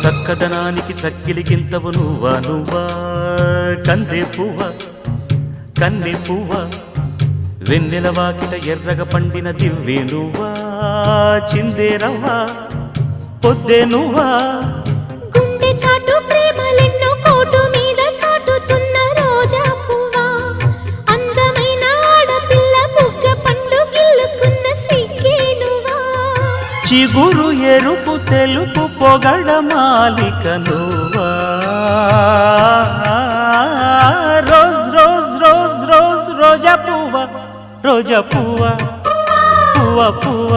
చక్కదనానికి చక్కిలికింతవు నువ్వా నువ్వా కందే పువ్వ కన్నె పువ్వ వెన్నెల వాకిట ఎర్రగ పండిన దివ్వే నువ్వా చిందే రవ్వ పొద్దే నువ్వా గుండె చాటు ప్రేమలెన్నో కోటు మీద చాటుతున్న రోజా పువ్వా అందమైన ఆడపిల్ల బుగ్గ పండు గిల్లుకున్న సిగ్గే నువ్వా చిగురు ఎరుపు తెలుపు పొగడ మాలిక నువ్వా రోజ్ రోజ్ రోజ్ రోజ్ రోజా పువ్వ పువ్వ పువ్వ